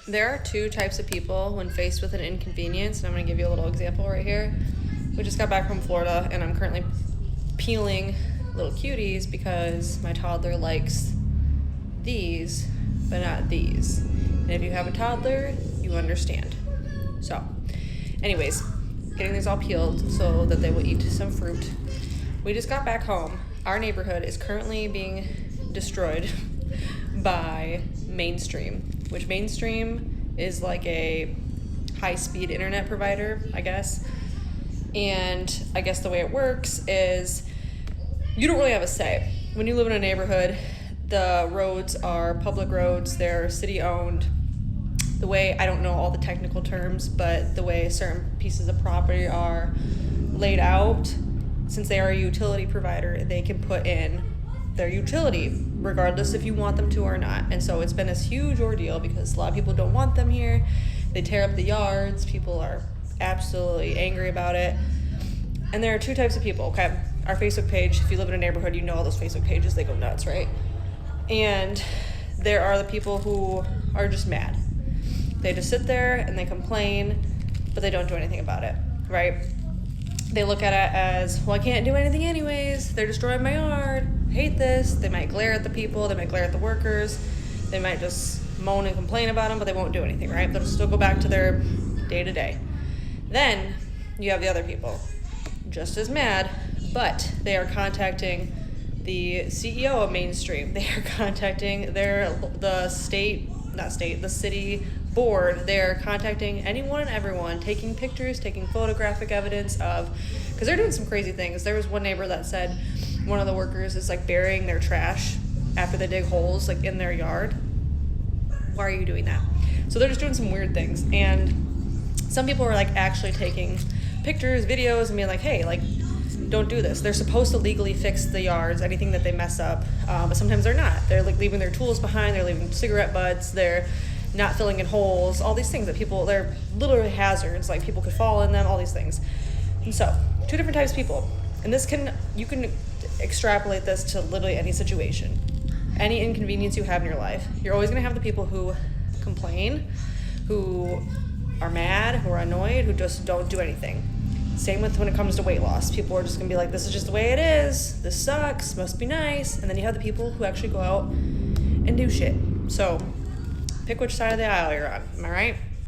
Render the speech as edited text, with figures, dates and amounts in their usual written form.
There are two types of people when faced with an inconvenience, and I'm going to give you a little example right here. We just got back from Florida, and I'm currently peeling little cuties because my toddler likes these, but not these. And if you have a toddler, you understand. So, anyways, getting these all peeled so that they will eat some fruit. We just got back home. Our neighborhood is currently being destroyed by Mainstream, which Mainstream is like a high-speed internet provider, I guess. And I guess the way it works is you don't really have a say. When you live in a neighborhood, the roads are public roads, they're city-owned. The way, I don't know all the technical terms, but the way certain pieces of property are laid out, since they are a utility provider, they can put in their utility, regardless if you want them to or not. And so it's been this huge ordeal because a lot of people don't want them here. They tear up the yards. People are absolutely angry about it. And there are two types of people, okay? Our Facebook page, if you live in a neighborhood, you know all those Facebook pages, they go nuts, right? And there are the people who are just mad. They just sit there and they complain, but they don't do anything about it, right? They look at it as, well, I can't do anything anyways. They're destroying my yard. I hate this. They might glare at the people. They might glare at the workers. They might just moan and complain about them, but they won't do anything, right? They'll still go back to their day-to-day. Then you have the other people, just as mad, but they are contacting the CEO of Mainstream. They are contacting the city board. They're contacting anyone and everyone, taking pictures, taking photographic evidence of, because they're doing some crazy things. There was one neighbor that said one of the workers is like burying their trash after they dig holes like in their yard. Why are you doing that? So they're just doing some weird things. And some people are like actually taking pictures, videos, and being like, hey, like, don't do this. They're supposed to legally fix the yards, anything that they mess up, but sometimes they're not. They're like leaving their tools behind, they're leaving cigarette butts, they're not filling in holes, all these things that people, they're literally hazards, like people could fall in them, all these things. And so, two different types of people. And you can extrapolate this to literally any situation, any inconvenience you have in your life. You're always gonna have the people who complain, who are mad, who are annoyed, who just don't do anything. Same with when it comes to weight loss. People are just gonna be like, this is just the way it is, this sucks, must be nice. And then you have the people who actually go out and do shit. So pick which side of the aisle you're on, am I right?